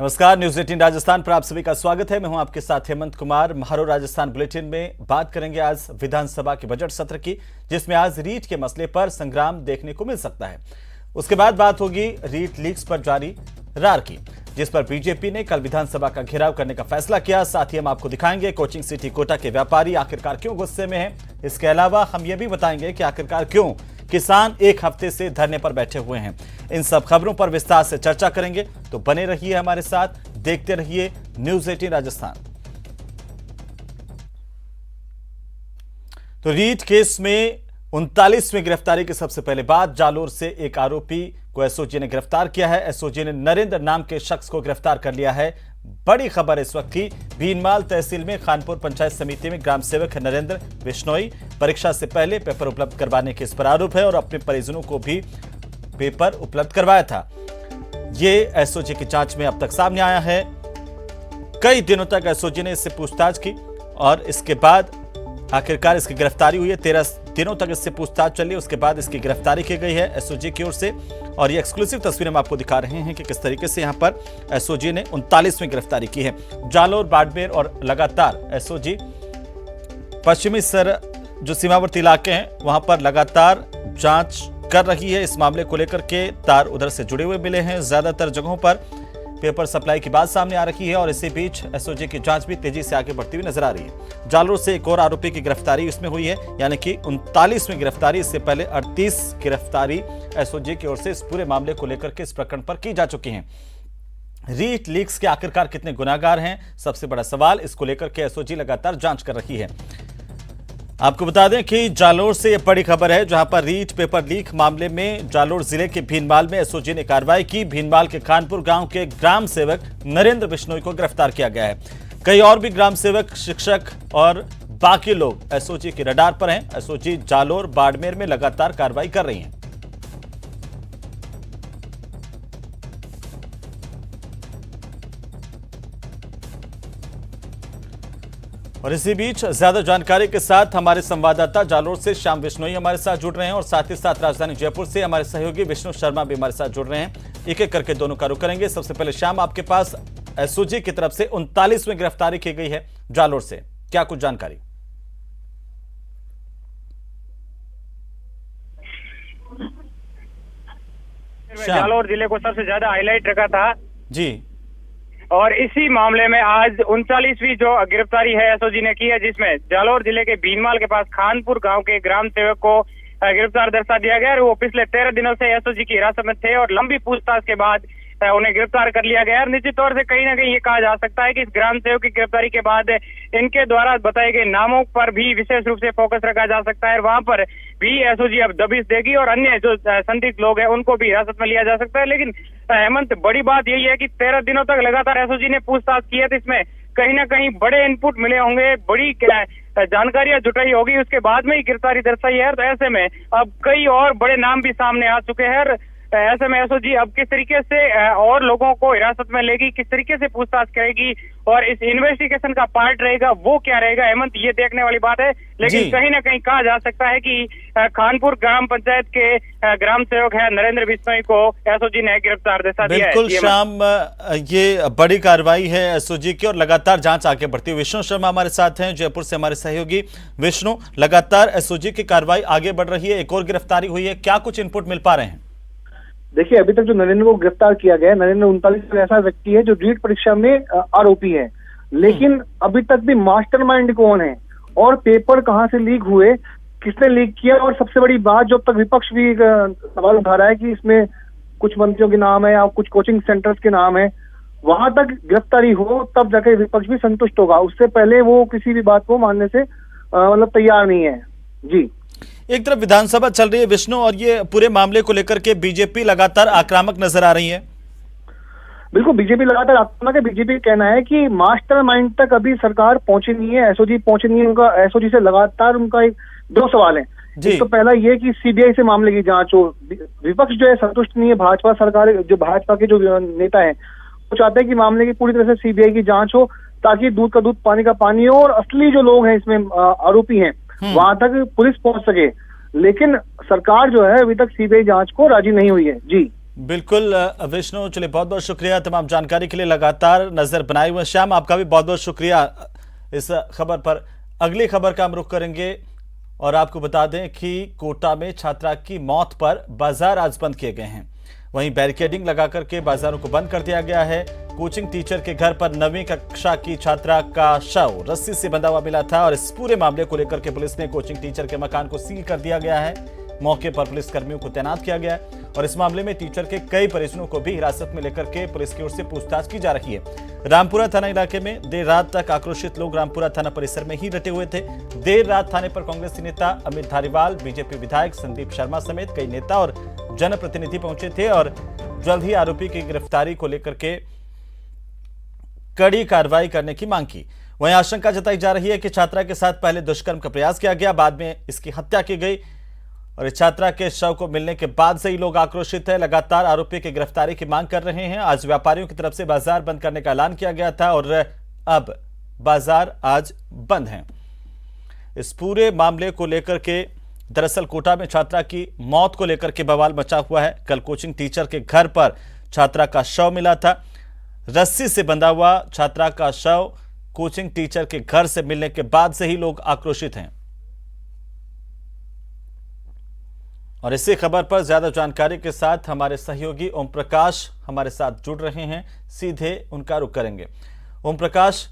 नमस्कार, न्यूज 18 राजस्थान पर आप सभी का स्वागत है। मैं हूं आपके साथ हेमंत कुमार। महारो राजस्थान बुलेटिन में बात करेंगे आज विधानसभा के बजट सत्र की, जिसमें आज रीट के मसले पर संग्राम देखने को मिल सकता है। उसके बाद बात होगी रीट लीक्स पर जारी रार की, जिस पर बीजेपी ने कल विधानसभा का घेराव करने का फैसला किया। साथ ही हम आपको दिखाएंगे कोचिंग सिटी कोटा के व्यापारी आखिरकार क्यों गुस्से में हैं। इसके अलावा हम ये भी बताएंगे कि आखिरकार क्यों किसान एक हफ्ते से धरने पर बैठे हुए हैं। इन सब खबरों पर विस्तार से चर्चा करेंगे, तो बने रहिए हमारे साथ, देखते रहिए न्यूज 18 राजस्थान। तो रीट केस में 39वीं गिरफ्तारी की सबसे पहले बात, जालोर से एक आरोपी को एसओजी ने गिरफ्तार किया है। एसओजी ने नरेंद्र नाम के शख्स को गिरफ्तार कर लिया है। बड़ी खबर इस वक्त की, भीनमाल तहसील में खानपुर पंचायत समिति में ग्राम सेवक है नरेंद्र बिश्नोई। परीक्षा से पहले पेपर उपलब्ध करवाने के इस पर आरोप है और अपने परिजनों को भी पेपर उपलब्ध करवाया था। ये एसओजी की जांच में अब तक सामने आया है। कई दिनों तक एसओजी ने इससे पूछताछ की और इसके बाद आखिरकार इसकी गिरफ्तारी हुई है। 13 दिनों तक इससे पूछताछ चली, उसके बाद इसकी गिरफ्तारी की गई है एसओजी की ओर से। और ये एक्सक्लूसिव तस्वीरें हम आपको दिखा रहे हैं कि किस तरीके से यहां पर एसओजी ने 39वीं गिरफ्तारी की है। जालोर, बाड़मेर और लगातार एसओजी पश्चिमी जो सीमावर्ती इलाके हैं वहां पर लगातार जांच कर रही है। इस मामले को लेकर के तार उधर से जुड़े हुए मिले हैं। ज्यादातर जगहों पर पेपर सप्लाई की बात सामने आ रही है और इसी बीच एसओजी की जांच भी तेजी से आगे बढ़ती हुई नजर आ रही है। जालोर से एक और आरोपी की गिरफ्तारी इसमें हुई है, यानी कि 39वीं गिरफ्तारी। इससे पहले 38 गिरफ्तारी एसओजी की ओर से इस पूरे मामले को लेकर के इस प्रकरण पर की जा चुकी हैं। रीट लीक्स के आखिरकार कितने गुनाहगार हैं, सबसे बड़ा सवाल। इसको लेकर के एसओजी लगातार जांच कर रही है। आपको बता दें कि जालोर से यह बड़ी खबर है, जहां पर रीट पेपर लीक मामले में जालोर जिले के भीनमाल में एसओजी ने कार्रवाई की। भीनमाल के खानपुर गांव के ग्राम सेवक नरेंद्र बिश्नोई को गिरफ्तार किया गया है। कई और भी ग्राम सेवक, शिक्षक और बाकी लोग एसओजी के रडार पर हैं। एसओजी जालोर, बाड़मेर में लगातार कार्रवाई कर रही है। और इसी बीच ज्यादा जानकारी के साथ हमारे संवाददाता जालोर से श्याम बिश्नोई हमारे साथ जुड़ रहे हैं और साथ ही साथ राजधानी जयपुर से हमारे सहयोगी विष्णु शर्मा भी हमारे साथ जुड़ रहे हैं। एक एक करके दोनों का रुख करेंगे। सबसे पहले श्याम, आपके पास एसओजी की तरफ से 39वीं गिरफ्तारी की गई है जालोर से, क्या कुछ जानकारी? जालोर जिले को सबसे ज्यादा हाईलाइट रखा था जी, और इसी मामले में आज 39वीं जो गिरफ्तारी है एसओजी ने की है, जिसमें जालोर जिले के भीनमाल के पास खानपुर गांव के ग्राम सेवक को गिरफ्तार दर्शा दिया गया। वो पिछले 13 दिनों से एसओजी की हिरासत में थे और लंबी पूछताछ के बाद उन्हें गिरफ्तार कर लिया गया। निश्चित तौर से कहीं ना कहीं ये कहा जा सकता है कि इस ग्राम सेवक की गिरफ्तारी के बाद इनके द्वारा बताए गए नामों पर भी विशेष रूप से फोकस रखा जा सकता है। वहां पर भी एसओजी अब दबिश देगी और अन्य जो संदिग्ध लोग हैं उनको भी हिरासत में लिया जा सकता है। लेकिन हेमंत, बड़ी बात यही है कि 13 दिनों तक लगातार एसओजी ने पूछताछ की है, तो इसमें कहीं ना कहीं बड़े इनपुट मिले होंगे, बड़ी जानकारियां जुटाई होगी, उसके बाद में ही गिरफ्तारी दर्शाई है। तो ऐसे में अब कई और बड़े नाम भी सामने आ चुके हैं। ऐसे में एसओजी अब किस तरीके से और लोगों को हिरासत में लेगी, किस तरीके से पूछताछ करेगी और इस इन्वेस्टिगेशन का पार्ट रहेगा वो क्या रहेगा, हेमंत, ये देखने वाली बात है। लेकिन कहीं ना कहीं कहा जा सकता है कि खानपुर ग्राम पंचायत के ग्राम सेवक है नरेंद्र बिश्नोई को एसओजी ने गिरफ्तार दर्शा दिया है। बिल्कुल श्याम, ये बड़ी कार्रवाई है एसओजी की और लगातार जांच आगे बढ़ती है। विष्णु शर्मा हमारे साथ हैं जयपुर से, हमारे सहयोगी। विष्णु, लगातार एसओजी की कार्रवाई आगे बढ़ रही है, एक और गिरफ्तारी हुई है, क्या कुछ इनपुट मिल पा रहे हैं? देखिए, अभी तक जो नरेंद्र को गिरफ्तार किया गया है, नरेंद्र 39 ऐसा व्यक्ति है जो रीट परीक्षा में आरोपी है, लेकिन अभी तक भी मास्टरमाइंड कौन है और पेपर कहां से लीक हुए, किसने लीक किया, और सबसे बड़ी बात जो अब तक विपक्ष भी सवाल उठा रहा है कि इसमें कुछ मंत्रियों के नाम है या कुछ कोचिंग सेंटर्स के नाम है, वहां तक गिरफ्तारी हो तब जाके विपक्ष भी संतुष्ट होगा। उससे पहले वो किसी भी बात को मानने से मतलब तैयार नहीं है। जी, एक तरफ विधानसभा चल रही है विष्णु, और ये पूरे मामले को लेकर के बीजेपी लगातार आक्रामक नजर आ रही है। बिल्कुल, बीजेपी लगातार आक्रामक है। बीजेपी का कहना है कि मास्टरमाइंड तक अभी सरकार पहुंची नहीं है, एसओजी पहुंची नहीं है। उनका एसओजी से लगातार उनका दो सवाल है। तो पहला ये कि सीबीआई से मामले की जांच हो। विपक्ष जो है संतुष्ट नहीं है। भाजपा सरकार, जो भाजपा के जो नेता है, वो चाहते हैं कि मामले की पूरी तरह से सीबीआई की जांच हो, ताकि दूध का दूध पानी का पानी हो और असली जो लोग हैं इसमें आरोपी हैं वहां तक पुलिस पहुंच सके। लेकिन सरकार जो है अभी तक सीबीआई जांच को राजी नहीं हुई है। जी, बिल्कुल विष्णु, चलिए बहुत बहुत शुक्रिया तमाम जानकारी के लिए। लगातार नजर बनाए हुए श्याम, आपका भी बहुत बहुत शुक्रिया इस खबर पर। अगली खबर का हम रुख करेंगे और आपको बता दें कि कोटा में छात्रा की मौत पर बाजार आज बंद किए गए हैं। वहीं बैरिकेडिंग लगाकर के बाजारों को बंद कर दिया गया है। कोचिंग टीचर के घर पर 9वीं कक्षा की छात्रा का शव रस्सी से बंधा हुआ मिला था और इस पूरे मामले को लेकर के पुलिस ने कोचिंग टीचर के मकान को सील कर दिया गया है। मौके पर पुलिस कर्मियों को तैनात किया गया है और इस मामले में टीचर के कई परिजनों को भी हिरासत में लेकर के पुलिस की ओर से पूछताछ की जा रही है। रामपुरा थाना इलाके में देर रात तक आक्रोशित लोग रामपुरा थाना परिसर में ही डटे हुए थे। देर रात थाने पर कांग्रेस नेता अमित धारीवाल, बीजेपी विधायक संदीप शर्मा समेत कई नेता और जनप्रतिनिधि पहुंचे थे और जल्द ही आरोपी की गिरफ्तारी को लेकर के कड़ी कार्रवाई करने की मांग की। वहीं आशंका जताई जा रही है कि छात्रा के साथ पहले दुष्कर्म का प्रयास किया गया, बाद में इसकी हत्या की गई और इस छात्रा के शव को मिलने के बाद से ही लोग आक्रोशित है, लगातार आरोपी की गिरफ्तारी की मांग कर रहे हैं। आज व्यापारियों की तरफ से बाजार बंद करने का ऐलान किया गया था और अब बाजार आज बंद हैं। इस पूरे मामले को लेकर के दरअसल कोटा में छात्रा की मौत को लेकर के बवाल मचा हुआ है। कल कोचिंग टीचर के घर पर छात्रा का शव मिला था। रस्सी से बंधा हुआ छात्रा का शव कोचिंग टीचर के घर से मिलने के बाद से ही लोग आक्रोशित हैं। और इसी खबर पर ज्यादा जानकारी के साथ हमारे सहयोगी ओम प्रकाश हमारे साथ जुड़ रहे हैं, सीधे उनका रुख करेंगे। ओम प्रकाश,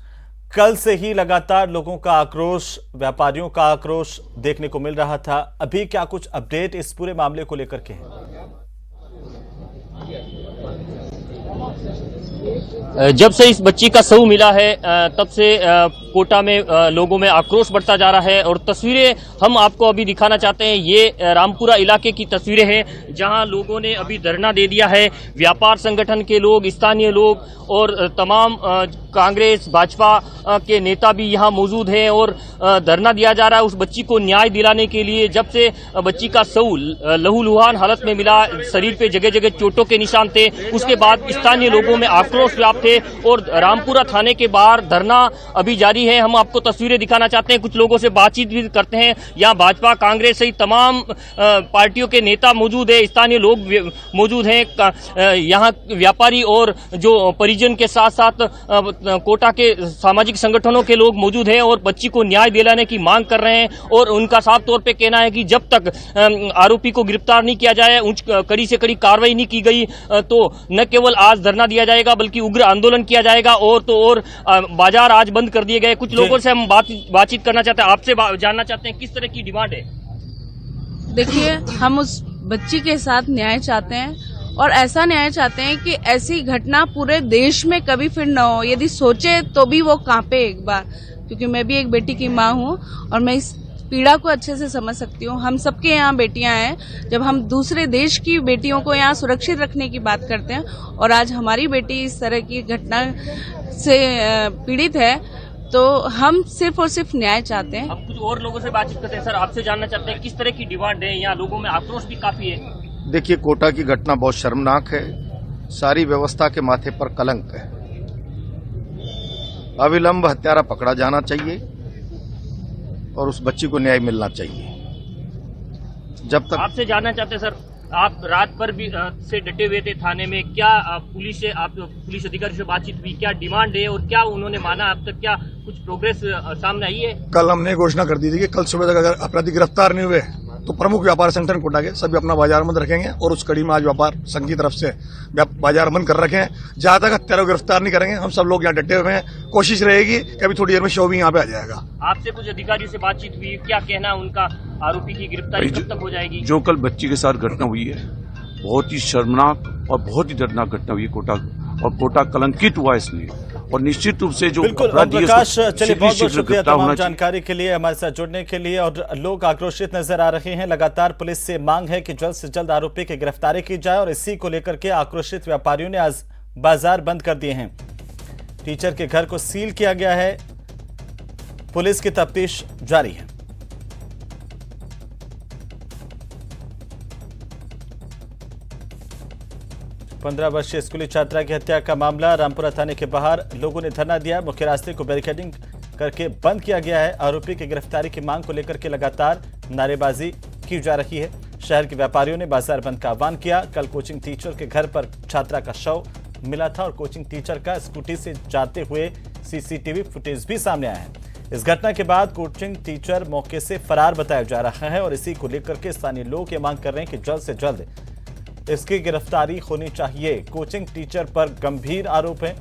कल से ही लगातार लोगों का आक्रोश, व्यापारियों का आक्रोश देखने को मिल रहा था। अभी क्या कुछ अपडेट इस पूरे मामले को लेकर के है? जब से इस बच्ची का शव मिला है तब से कोटा में लोगों में आक्रोश बढ़ता जा रहा है और तस्वीरें हम आपको अभी दिखाना चाहते हैं। ये रामपुरा इलाके की तस्वीरें हैं जहां लोगों ने अभी धरना दे दिया है। व्यापार संगठन के लोग, स्थानीय लोग और तमाम कांग्रेस भाजपा के नेता भी यहां मौजूद हैं और धरना दिया जा रहा है उस बच्ची को न्याय दिलाने के लिए। जब से बच्ची का शव लहूलुहान हालत में मिला, शरीर पे जगह जगह चोटों के निशान थे, उसके बाद स्थानीय लोगों में आक्रोश व्याप्त थे और रामपुरा थाने के बाहर धरना अभी जारी है। हम आपको तस्वीरें दिखाना चाहते हैं, कुछ लोगों से बातचीत भी करते हैं। यहाँ भाजपा, कांग्रेस सहित तमाम पार्टियों के नेता मौजूद है, स्थानीय लोग मौजूद हैं। यहाँ व्यापारी और जो परिजन के साथ साथ कोटा के सामाजिक संगठनों के लोग मौजूद हैं और बच्ची को न्याय दिलाने की मांग कर रहे हैं और उनका साफ तौर पे कहना है कि जब तक आरोपी को गिरफ्तार नहीं किया जाए, कड़ी से कड़ी कार्रवाई नहीं की गई तो न केवल आज धरना दिया जाएगा बल्कि उग्र आंदोलन किया जाएगा। और तो और बाजार आज बंद कर दिए गए। कुछ लोगों से हम बातचीत करना चाहते हैं, आपसे जानना चाहते हैं किस तरह की डिमांड है? देखिए, हम उस बच्ची के साथ न्याय चाहते हैं और ऐसा न्याय चाहते हैं कि ऐसी घटना पूरे देश में कभी फिर न हो। यदि सोचे तो भी वो कांपे एक बार, क्योंकि मैं भी एक बेटी की माँ हूँ और मैं इस पीड़ा को अच्छे से समझ सकती हूँ। हम सबके यहाँ बेटियां हैं। जब हम दूसरे देश की बेटियों को यहाँ सुरक्षित रखने की बात करते हैं और आज हमारी बेटी इस तरह की घटना से पीड़ित है तो हम सिर्फ और सिर्फ न्याय चाहते हैं। अब कुछ और लोगों से बातचीत करते हैं। सर, आपसे जानना चाहते हैं किस तरह की डिमांड है? यहाँ लोगों में आक्रोश भी काफी है। देखिए, कोटा की घटना बहुत शर्मनाक है, सारी व्यवस्था के माथे पर कलंक है। अविलंब हत्यारा पकड़ा जाना चाहिए और उस बच्ची को न्याय मिलना चाहिए। जब तक आपसे जानना चाहते हैं सर, आप रात पर भी से डटे हुए थे थाने में, क्या पुलिस से आप पुलिस अधिकारी से बातचीत हुई? क्या डिमांड है और क्या उन्होंने माना? अब तक क्या कुछ प्रोग्रेस सामने आई है? कल हमने घोषणा कर दी थी कि कल सुबह तक अगर अपराधी गिरफ्तार नहीं हुए तो प्रमुख व्यापार संगठन कोटा के सभी अपना बाजार बंद रखेंगे और उस कड़ी में आज व्यापार संघ की तरफ से बाजार बंद कर रखे हैं। जहां तक हत्यारों को गिरफ्तार नहीं करेंगे, हम सब लोग यहाँ डटे हुए हैं। कोशिश रहेगी कि अभी थोड़ी देर में शव भी यहाँ पे आ जाएगा। आपसे कुछ अधिकारियों से बातचीत हुई, क्या कहना उनका? आरोपी की गिरफ्तारी कब तक हो जाएगी? जो कल बच्ची के साथ घटना हुई है, बहुत ही शर्मनाक और बहुत ही दर्दनाक घटना हुई है। कोटा कलंकित हुआ इसमें और निश्चित रूप से जो बिल्कुल प्रकाश, चलिए बहुत बहुत शुक्रिया तमाम जानकारी के लिए, हमारे साथ जुड़ने के लिए। और लोग आक्रोशित नजर आ रहे हैं। लगातार पुलिस से मांग है कि जल्द से जल्द आरोपी की गिरफ्तारी की जाए और इसी को लेकर के आक्रोशित व्यापारियों ने आज बाजार बंद कर दिए हैं। टीचर के घर को सील किया गया है। पुलिस की तफ्तीश जारी है। पंद्रह वर्षीय स्कूली छात्रा की हत्या का मामला, रामपुरा थाने के बाहर लोगों ने धरना दिया। मुख्य रास्ते को बैरिकेडिंग करके बंद किया गया है। आरोपी की गिरफ्तारी की मांग को लेकर के लगातार नारेबाजी की जा रही है। शहर के व्यापारियों ने बाजार बंद का आह्वान किया। कल कोचिंग टीचर के घर पर छात्रा का शव मिला था और कोचिंग टीचर का स्कूटी से जाते हुए सीसीटीवी फुटेज भी सामने आया है। इस घटना के बाद कोचिंग टीचर मौके से फरार बताया जा रहा है और इसी को लेकर के स्थानीय लोग ये मांग कर रहे हैं कि जल्द से जल्द इसकी गिरफ्तारी होनी चाहिए। कोचिंग टीचर पर गंभीर आरोप है।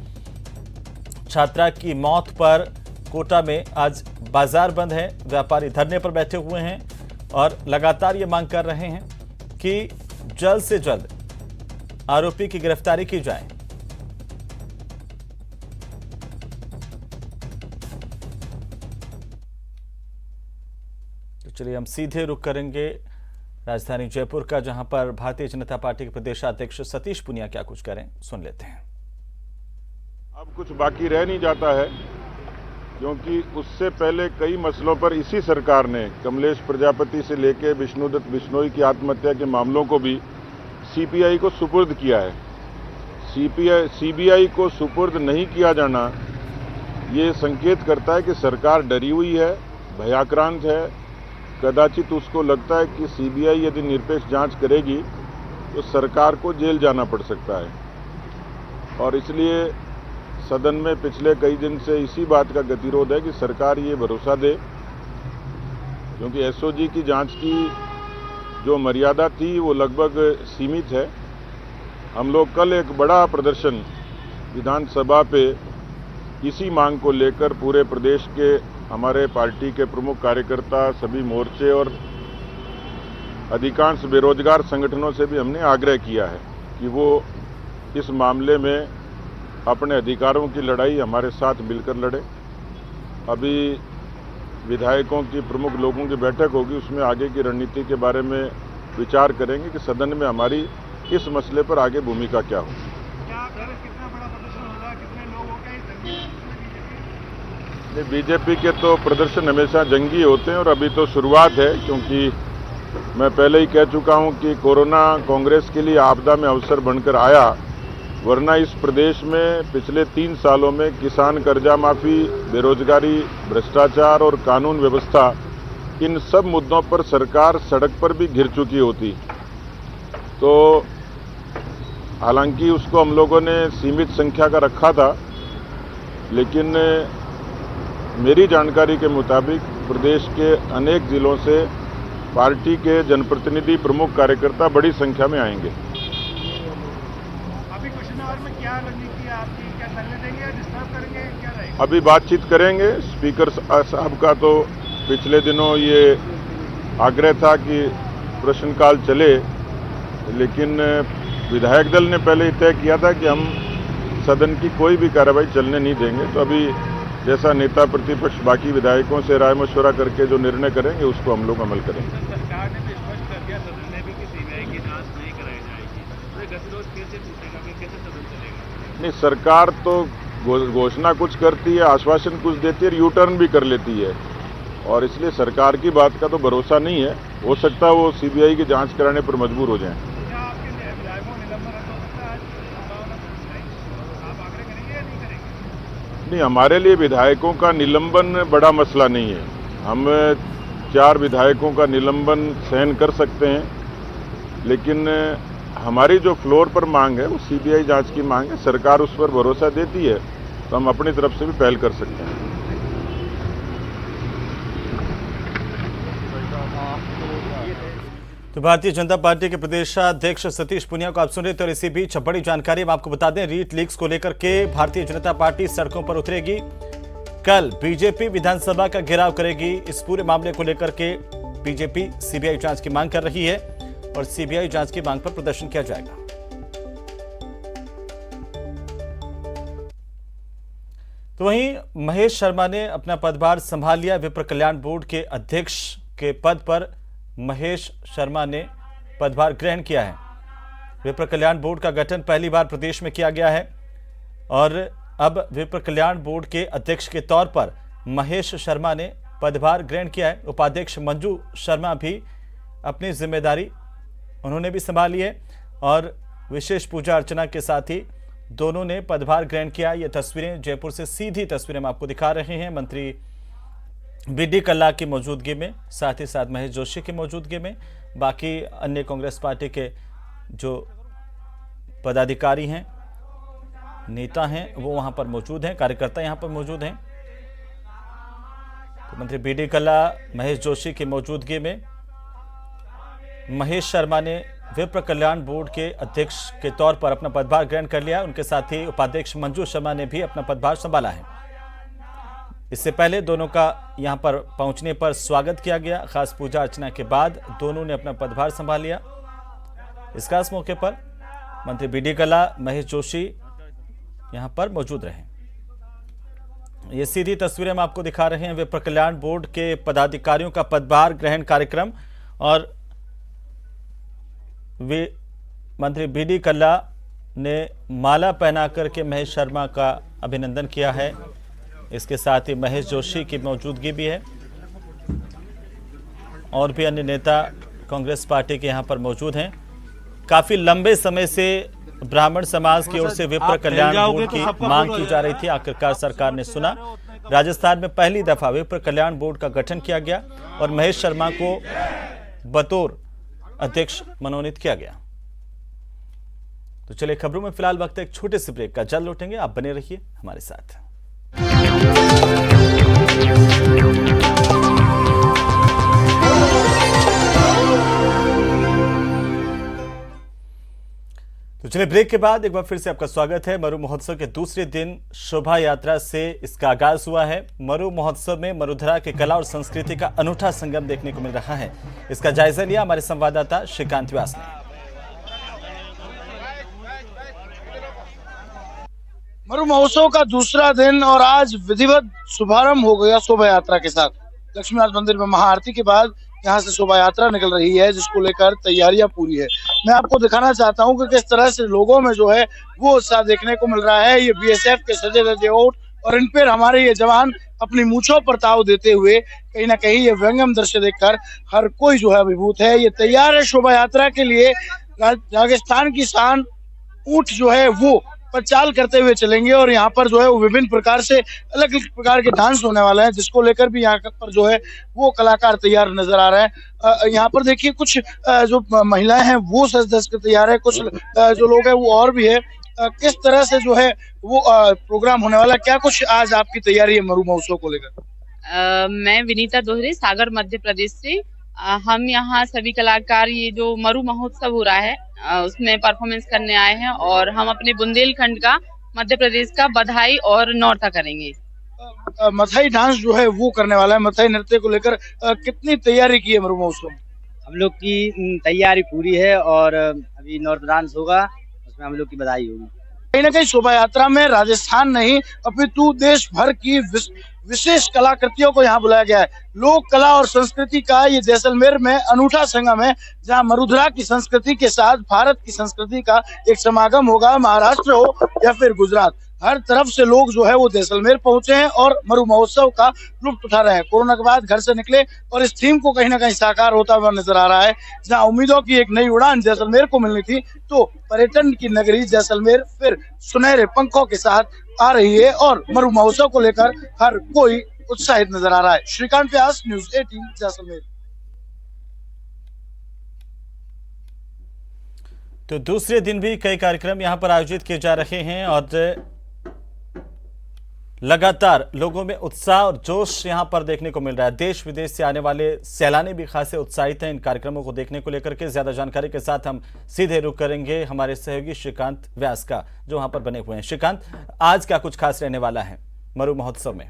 छात्रा की मौत पर कोटा में आज बाजार बंद है, व्यापारी धरने पर बैठे हुए हैं और लगातार ये मांग कर रहे हैं कि जल्द से जल्द आरोपी की गिरफ्तारी की जाए। तो चलिए हम सीधे रुख करेंगे राजधानी जयपुर का, जहां पर भारतीय जनता पार्टी के प्रदेशाध्यक्ष सतीश पुनिया क्या कुछ करें, सुन लेते हैं। अब कुछ बाकी रह नहीं जाता है, क्योंकि उससे पहले कई मसलों पर इसी सरकार ने कमलेश प्रजापति से लेकर विष्णुदत्त बिश्नोई की आत्महत्या के मामलों को भी सीपीआई को सुपुर्द किया है। सीबीआई को सुपुर्द नहीं किया जाना ये संकेत करता है कि सरकार डरी हुई है, भयाक्रांत है। कदाचित उसको लगता है कि सीबीआई यदि निरपेक्ष जांच करेगी तो सरकार को जेल जाना पड़ सकता है और इसलिए सदन में पिछले कई दिन से इसी बात का गतिरोध है कि सरकार ये भरोसा दे, क्योंकि एसओजी की जांच की जो मर्यादा थी वो लगभग सीमित है। हम लोग कल एक बड़ा प्रदर्शन विधानसभा पे इसी मांग को लेकर पूरे प्रदेश के हमारे पार्टी के प्रमुख कार्यकर्ता, सभी मोर्चे और अधिकांश बेरोजगार संगठनों से भी हमने आग्रह किया है कि वो इस मामले में अपने अधिकारों की लड़ाई हमारे साथ मिलकर लड़े। अभी विधायकों की, प्रमुख लोगों की बैठक होगी, उसमें आगे की रणनीति के बारे में विचार करेंगे कि सदन में हमारी इस मसले पर आगे भूमिका क्या हो। बीजेपी के तो प्रदर्शन हमेशा जंगी होते हैं और अभी तो शुरुआत है, क्योंकि मैं पहले ही कह चुका हूं कि कोरोना कांग्रेस के लिए आपदा में अवसर बनकर आया, वरना इस प्रदेश में पिछले 3 सालों में किसान कर्जा माफी, बेरोजगारी, भ्रष्टाचार और कानून व्यवस्था, इन सब मुद्दों पर सरकार सड़क पर भी घिर चुकी होती। तो हालांकि उसको हम लोगों ने सीमित संख्या का रखा था, लेकिन मेरी जानकारी के मुताबिक प्रदेश के अनेक जिलों से पार्टी के जनप्रतिनिधि, प्रमुख कार्यकर्ता बड़ी संख्या में आएंगे। अभी कुशीनगर में क्या रणनीति है आपकी? क्या चलने देंगे या डिस्टर्ब करेंगे, क्या रहेगा? अभी बातचीत करेंगे। स्पीकर साहब का तो पिछले दिनों ये आग्रह था कि प्रश्नकाल चले, लेकिन विधायक दल ने पहले ही तय किया था कि हम सदन की कोई भी कार्रवाई चलने नहीं देंगे। तो अभी जैसा नेता प्रतिपक्ष बाकी विधायकों से राय मशवरा करके जो निर्णय करेंगे उसको हम लोग अमल करेंगे। सरकार ने भी स्पष्ट कर दिया, सदन ने भी, कि सीबीआई की जांच नहीं कराई जाएगी, तो गतिरोध कैसे टूटेगा, फिर कैसे सदन चलेगा? नहीं, सरकार तो घोषणा कुछ करती है, आश्वासन कुछ देती है, यू टर्न भी कर लेती है और इसलिए सरकार की बात का तो भरोसा नहीं है। हो सकता है वो सीबीआई की जांच कराने पर मजबूर हो जाएं। क्या आपके विधायकों को निलंबन रद्द हो सकता है? आप आग्रह करेंगे या नहीं करेंगे? नहीं, हमारे लिए विधायकों का निलंबन बड़ा मसला नहीं है। हम 4 विधायकों का निलंबन सहन कर सकते हैं, लेकिन हमारी जो फ्लोर पर मांग है वो सीबीआई जांच की मांग है। सरकार उस पर भरोसा देती है तो हम अपनी तरफ से भी पहल कर सकते हैं। तो भारतीय जनता पार्टी के प्रदेशाध्यक्ष सतीश पुनिया को आप सुन रहे थे और इसी बीच बड़ी जानकारी हम आपको बता दें, रीट लीक्स को लेकर के भारतीय जनता पार्टी सड़कों पर उतरेगी। कल बीजेपी विधानसभा का घेराव करेगी। इस पूरे मामले को लेकर के बीजेपी सीबीआई जांच की मांग कर रही है और सीबीआई जांच की मांग पर प्रदर्शन किया जाएगा। तो वहीं महेश शर्मा ने अपना पदभार संभाल लिया। विप्र कल्याण बोर्ड के अध्यक्ष के पद पर महेश शर्मा ने पदभार ग्रहण किया है। विप्र कल्याण बोर्ड का गठन पहली बार प्रदेश में किया गया है और अब विप्र कल्याण बोर्ड के अध्यक्ष के तौर पर महेश शर्मा ने पदभार ग्रहण किया है। उपाध्यक्ष मंजू शर्मा भी अपनी जिम्मेदारी उन्होंने भी संभाली है और विशेष पूजा अर्चना के साथ ही दोनों ने पदभार ग्रहण किया। ये तस्वीरें जयपुर से सीधी तस्वीरें हम आपको दिखा रहे हैं। मंत्री बीडी कल्ला की मौजूदगी में, साथ ही साथ महेश जोशी की मौजूदगी में बाकी अन्य कांग्रेस पार्टी के जो पदाधिकारी हैं, नेता हैं, वो वहां पर मौजूद हैं, कार्यकर्ता यहां पर मौजूद हैं। तो मंत्री बीडी कल्ला, महेश जोशी की मौजूदगी में महेश शर्मा ने विप्र कल्याण बोर्ड के अध्यक्ष के तौर पर अपना पदभार ग्रहण कर लिया। उनके साथ ही उपाध्यक्ष मंजू शर्मा ने भी अपना पदभार संभाला है। इससे पहले दोनों का यहां पर पहुंचने पर स्वागत किया गया। खास पूजा अर्चना के बाद दोनों ने अपना पदभार संभाल लिया। इस खास मौके पर मंत्री बीडी कल्ला, महेश जोशी यहां पर मौजूद रहे। ये सीधी तस्वीरें हम आपको दिखा रहे हैं विप्र कल्याण बोर्ड के पदाधिकारियों का पदभार ग्रहण कार्यक्रम, और वे मंत्री बीडी कल्ला ने माला पहना करके महेश शर्मा का अभिनंदन किया है। इसके साथ ही महेश जोशी की मौजूदगी भी है और भी अन्य नेता कांग्रेस पार्टी के यहां पर मौजूद हैं। काफी लंबे समय से ब्राह्मण समाज की ओर से विप्र कल्याण बोर्ड की मांग की जा रही थी। आखिरकार सरकार ने सुना। राजस्थान में पहली दफा विप्र कल्याण बोर्ड का गठन किया गया और महेश शर्मा को बतौर अध्यक्ष मनोनीत किया गया। तो चलिए खबरों में फिलहाल वक्त एक छोटे से ब्रेक का, जल्द लौटेंगे, आप बने रहिए हमारे साथ। तो चलिए ब्रेक के बाद एक बार फिर से आपका स्वागत है। मरु महोत्सव के दूसरे दिन शोभा यात्रा से इसका आगाज हुआ है। मरु महोत्सव में मरुधरा की कला और संस्कृति का अनूठा संगम देखने को मिल रहा है। इसका जायजा लिया हमारे संवाददाता श्रीकांत व्यास ने। मरु महोत्सव का दूसरा दिन और आज विधिवत शुभारंभ हो गया शोभा यात्रा के साथ। लक्ष्मीनाथ मंदिर में महाआरती के बाद यहाँ से शोभा यात्रा निकल रही है, जिसको लेकर तैयारियां पूरी है। मैं आपको दिखाना चाहता हूँ कि किस तरह से लोगों में जो है वो उत्साह देखने को मिल रहा है। ये बीएसएफ के सजे धजे ओट और इन पर हमारे ये जवान अपनी मूंछों पर ताव देते हुए कहीं ना कहीं ये व्यंग्यम दृश्य देखकर हर कोई जो है अभिभूत है। ये तैयार है शोभा यात्रा के लिए। राजस्थान की शान ऊंट जो है वो प्रचार करते हुए चलेंगे और यहाँ पर जो है वो विभिन्न प्रकार से अलग अलग प्रकार के डांस होने वाले हैं, जिसको लेकर भी यहाँ पर जो है वो कलाकार तैयार नजर आ रहे हैं। यहाँ पर देखिए कुछ जो महिलाएं हैं वो सज धज कर तैयार है, कुछ जो लोग हैं वो और भी है। किस तरह से जो है वो प्रोग्राम होने वाला, क्या कुछ आज आपकी तैयारी है मरु महोत्सव को लेकर? मैं विनीता दोहरे, सागर मध्य प्रदेश से। हम यहाँ सभी कलाकार ये जो मरु महोत्सव हो रहा है उसमें परफॉर्मेंस करने आए हैं और हम अपने बुंदेलखंड का, मध्य प्रदेश का बधाई और नौरता करेंगे। मथाई डांस जो है वो करने वाला है। मथाई नृत्य को लेकर कितनी तैयारी की है मरु महोत्सव? हम लोग की तैयारी पूरी है और अभी नौरता डांस होगा, उसमें हम लोग की बधाई होगी। कहीं ना कहीं शोभा यात्रा में राजस्थान नहीं अपितु देश भर की विशेष कलाकृतियों को यहाँ बुलाया गया है। लोक कला और संस्कृति का ये जैसलमेर में अनूठा संगम है, जहाँ मरुधरा की संस्कृति के साथ भारत की संस्कृति का एक समागम होगा। महाराष्ट्र हो या फिर गुजरात, हर तरफ से लोग जो है वो जैसलमेर पहुंचे हैं और मरु महोत्सव का लुत्फ उठा रहे हैं। कोरोना के बाद घर से निकले और इस थीम को कहीं ना कहीं साकार होता हुआ नजर आ रहा है। जहां उम्मीदों की एक नई उड़ान जैसलमेर को मिलनी थी, तो पर्यटन की नगरी जैसलमेर फिर सुनहरे पंखों के साथ आ रही है और मरु महोत्सव को लेकर हर कोई उत्साहित नजर आ रहा है। श्रीकांत व्यास, न्यूज 18 जैसलमेर। तो दूसरे दिन भी कई कार्यक्रम यहां पर आयोजित किए जा रहे हैं और लगातार लोगों में उत्साह और जोश यहां पर देखने को मिल रहा है। देश विदेश से आने वाले सैलानी भी खासे उत्साहित हैं इन कार्यक्रमों को देखने को लेकर के। ज्यादा जानकारी के साथ हम सीधे रुख करेंगे हमारे सहयोगी श्रीकांत व्यास का, जो वहां पर बने हुए हैं। श्रीकांत, आज क्या कुछ खास रहने वाला है मरु महोत्सव में?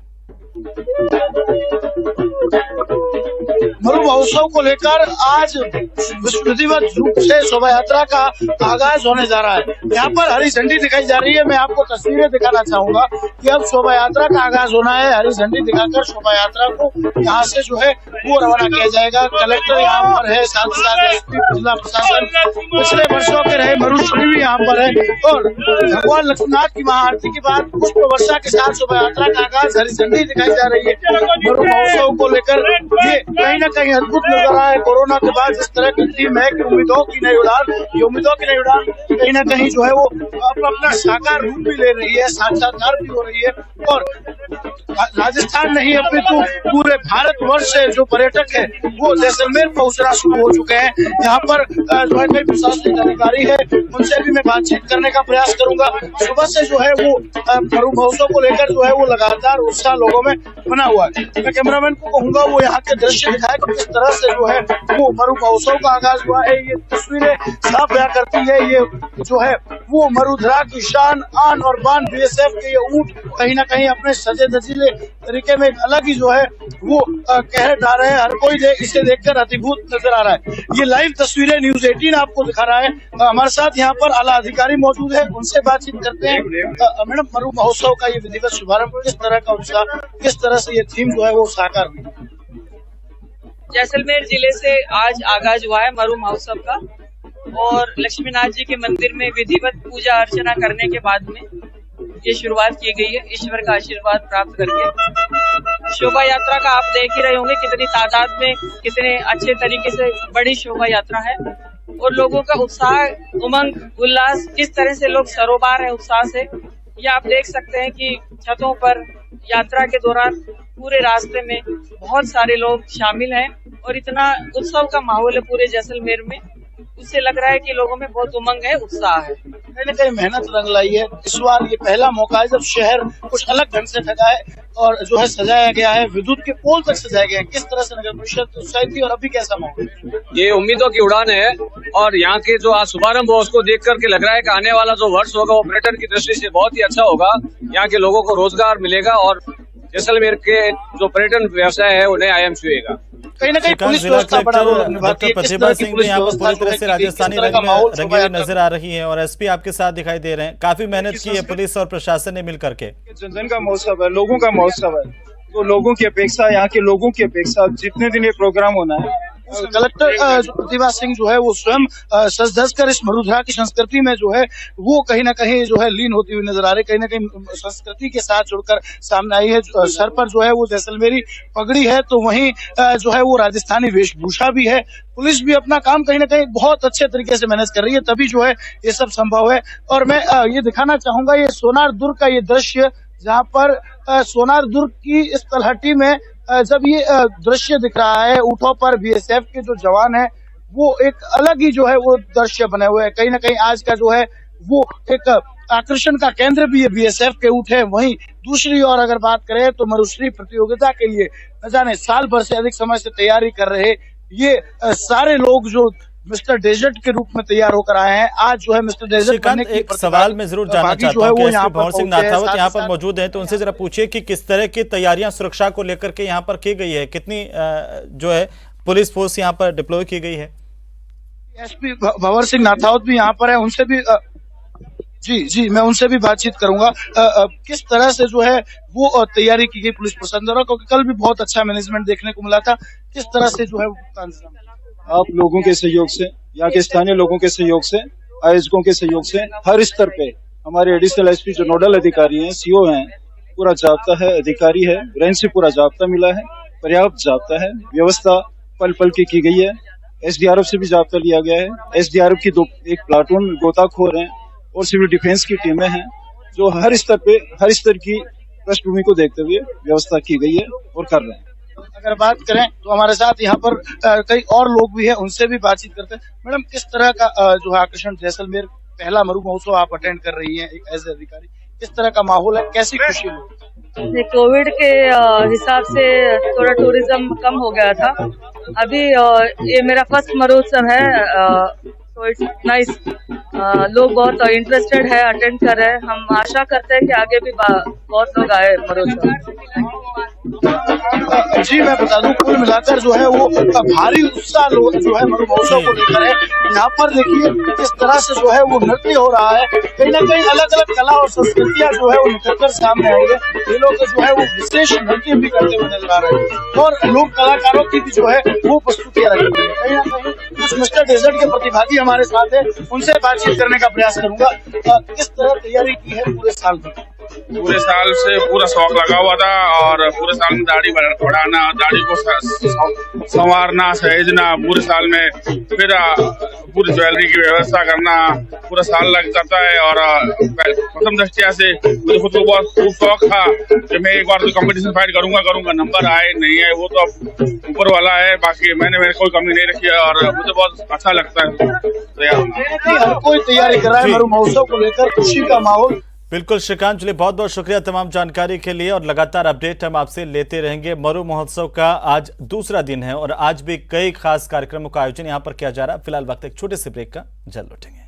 मरु महोत्सव को लेकर आज विधिवत रूप से शोभा यात्रा का आगाज होने जा रहा है। यहाँ पर हरी झंडी दिखाई जा रही है। मैं आपको तस्वीरें दिखाना चाहूंगा कि अब शोभा यात्रा का आगाज होना है। हरी झंडी दिखाकर शोभा यात्रा को यहाँ से जो है वो रवाना किया जाएगा। कलेक्टर यहाँ पर है, साथ ही साथ एसपी, जिला प्रशासन, पिछले वर्षों के रहे मरुश्री भी यहाँ पर है और भगवान लक्ष्मीनाथ की महाआरती के बाद पुष्प वर्षा के साथ शोभा यात्रा का आगाज हरी झंडी दिखाई जा रही है। मरु महोत्सव को लेकर ये कहीं ना कहीं अद्भुत नजर आया है। कोरोना के बाद इस तरह की टीम है कि उम्मीदों की नई उड़ान, ये उम्मीदों की नई उड़ान कहीं ना कहीं जो है वो अपना साकार रूप भी ले रही है, साक्षात्कार भी हो रही है। और राजस्थान नहीं अपितु पूरे भारतवर्ष से जो पर्यटक है वो जैसलमेर पहुंचना शुरू हो चुके हैं। यहाँ पर जो है कई प्रशासनिक अधिकारी है, उनसे भी मैं बातचीत करने का प्रयास करूंगा। सुबह से जो है वो मरु महोत्सव को लेकर जो है वो लगातार उत्साह लोगों में बना हुआ है। मैं कैमरामैन को कहूंगा वो यहाँ के दृश्य दिखाए कि किस तरह से जो है वो मरु महोत्सव का आगाज हुआ है। ये तस्वीरें साफ बयां करती है, ये जो है वो मरुधरा की शान, आन और बान बीएसएफ के ये ऊंट कहीं ना कहीं अपने सजे धजीले तरीके में एक अलग ही जो है वो कहर ढा रहे हैं। हर कोई इसे देखकर अतिभूत नजर आ रहा है। ये लाइव तस्वीरें न्यूज 18 आपको दिखा रहा है। हमारे साथ यहाँ पर आला अधिकारी मौजूद है, उनसे बातचीत करते हैं। मैडम, मरु महोत्सव का ये विधिवत शुभारंभ, किस तरह का उत्साह, किस तरह से ये थीम जो है वो साकार हुई? जैसलमेर जिले से आज आगाज हुआ है मरु महोत्सव का, और लक्ष्मीनाथ जी के मंदिर में विधिवत पूजा अर्चना करने के बाद में ये शुरुआत की गई है, ईश्वर का आशीर्वाद प्राप्त करके। शोभा यात्रा का आप देख ही रहे होंगे कितनी तादाद में, कितने अच्छे तरीके से बड़ी शोभा यात्रा है, और लोगों का उत्साह, उमंग, उल्लास, किस तरह से लोग सरोबार है उत्साह से, ये आप देख सकते हैं कि छतों पर यात्रा के दौरान पूरे रास्ते में बहुत सारे लोग शामिल हैं, और इतना उत्सव का माहौल है पूरे जैसलमेर में। उससे लग रहा है कि लोगों में बहुत उमंग है, उत्साह है। कहीं न कहीं मेहनत रंग लाई है। इस बार ये पहला मौका है जब शहर कुछ अलग ढंग से सजा है और जो है सजाया गया है, विद्युत के पोल तक सजाए गए हैं। किस तरह से नगर परिषद उत्साहित थी और अभी कैसा माहौल? ये उम्मीदों की उड़ान है, और यहाँ के जो आज शुभारंभ हो उसको देख करके लग रहा है कि आने वाला जो वर्ष होगा वो पर्यटन की दृष्टि से बहुत ही अच्छा होगा। यहाँ के लोगों को रोजगार मिलेगा और जैसलमेर के जो पर्यटन व्यवसाय है उन्हें आयाम छुएगा। कहीं ना कहीं पुलिस व्यवस्था बड़ा रोल निभाती है। प्रतिभा सिंह भी यहाँ पर पूरी तरह से राजस्थानी रंग में रंगी हुई नजर आ रही है, और एसपी आपके साथ दिखाई दे रहे हैं। काफी मेहनत की है पुलिस और प्रशासन ने मिल करके। जन का महोत्सव है, लोगों का महोत्सव है, तो लोगों की अपेक्षा, यहाँ के लोगों की अपेक्षा जितने दिन ये प्रोग्राम होना है, कलेक्टर प्रतिभा सिंह जो है वो स्वयं सज धज कर इस मरुधरा की संस्कृति में जो है वो कहीं ना कहीं जो है लीन होती हुई नजर आ रही, कहीं ना कहीं संस्कृति के साथ जुड़कर सामने आई है। सर पर जो है वो जैसलमेरी पगड़ी है, तो वहीं जो है वो राजस्थानी वेशभूषा भी है। पुलिस भी अपना काम कहीं ना कहीं बहुत अच्छे तरीके से मैनेज कर रही है, तभी जो है ये सब संभव है। और मैं ये दिखाना चाहूंगा ये सोनार दुर्ग का ये दृश्य, जहाँ पर सोनार दुर्ग की इस तलहटी में जब ये दृश्य दिख रहा है, ऊँटों पर बीएसएफ के जो जवान हैं वो एक अलग ही जो है वो दृश्य बने हुए हैं। कहीं ना कहीं आज का जो है वो एक आकर्षण का केंद्र भी ये बीएसएफ के ऊँट है। वहीं दूसरी ओर अगर बात करें तो मरुश्री प्रतियोगिता के लिए न जाने साल भर से अधिक समय से तैयारी कर रहे ये सारे लोग जो मिस्टर डेजर्ट के रूप में तैयार होकर आए हैं, आज जो है मिस्टर डेजर्ट बनने की एक सवाल में जरूर जानना चाहता हूं कि एसपी भंवर सिंह नाथावत यहाँ पर मौजूद हैं, तो उनसे जरा पूछिए कि किस तरह की तैयारियां सुरक्षा को लेकर के यहाँ पर की गई है, कितनी जो है पुलिस फोर्स यहाँ पर डिप्लॉय की गई है? एसपी भंवर सिंह नाथावत भी यहाँ पर है, उनसे भी जी मैं उनसे भी बातचीत करूंगा। किस तरह से जो है वो तैयारी की गई पुलिस प्रशासन द्वारा, क्योंकि कल भी बहुत अच्छा मैनेजमेंट देखने को मिला था। किस तरह से जो है आप लोगों के सहयोग से, यहाँ के स्थानीय लोगों के सहयोग से, आयोजकों के सहयोग से हर स्तर पे हमारे एडिशनल एसपी जो नोडल अधिकारी हैं, सीओ हैं, पूरा जाब्ता है, अधिकारी है, रेंज से पूरा जाब्ता मिला है, पर्याप्त जाब्ता है, व्यवस्था पल पल की गई है। एसडीआरएफ से भी जाब्ता लिया गया है। एसडीआरएफ की एक प्लाटून गोताखोर हैं और सिविल डिफेंस की टीमें हैं, जो हर स्तर की पृष्ठभूमि को देखते हुए व्यवस्था की गई है और कर रहे हैं। अगर बात करें तो हमारे साथ यहाँ पर कई और लोग भी हैं, उनसे भी बातचीत करते हैं। मैडम, किस तरह का जो है आकर्षण, जैसलमेर पहला मरु महोत्सव आप अटेंड कर रही हैं एक एज अधिकारी, किस तरह का माहौल है, कैसी खुशी है? कोविड के हिसाब से थोड़ा टूरिज्म कम हो गया था। अभी ये मेरा फर्स्ट महोत्सव है, तो इट्स नाइस। लोग बहुत इंटरेस्टेड है, अटेंड कर रहे हैं। हम आशा करते हैं कि आगे भी बहुत लोग आए महोत्सव। जी मैं बता दूं, कुल मिलाकर जो है वो भारी उत्साह लोग जो है मरु महोत्सव को लेकर है। यहाँ पर देखिए किस तरह से जो है वो नृत्य हो रहा है। कहीं ना कहीं अलग अलग कला और संस्कृतियां जो है वो निकलकर सामने आई है। ये लोग जो है वो विशेष नृत्य भी करते हुए नजर आ रहे हैं, और लोक कलाकारों की भी जो है वो प्रस्तुतियां रखी हुई है। कहीं ना कहीं कुछ मिस्टर डेजर्ट के प्रतिभागी हमारे साथ है, उनसे बातचीत करने का प्रयास करूंगा। किस तरह तैयारी की है पूरे साल भर? पूरे साल से पूरा शौक लगा हुआ था और पूरे साल में दाढ़ी बढ़ाना, दाढ़ी को संवारना, सहेजना, पूरे साल में फिर पूरी ज्वेलरी की व्यवस्था करना पूरा साल लग जाता है। और प्रथम दृष्टिया से मुझे खुद को बहुत खूब शौक था कि मैं एक बार तो कंपटीशन फाइट करूंगा। नंबर आए नहीं आए वो तो अब ऊपर वाला है, बाकी मैंने कोई कमी नहीं रखी है और मुझे बहुत अच्छा लगता है। हर कोई तैयारी कर रहा है मरु महोत्सव को लेकर, खुशी का माहौल। बिल्कुल श्रीकांत जी, बहुत बहुत शुक्रिया तमाम जानकारी के लिए और लगातार अपडेट हम आपसे लेते रहेंगे। मरु महोत्सव का आज दूसरा दिन है और आज भी कई खास कार्यक्रमों का आयोजन यहां पर किया जा रहा है। फिलहाल वक्त एक छोटे से ब्रेक का, जल्द लौटेंगे।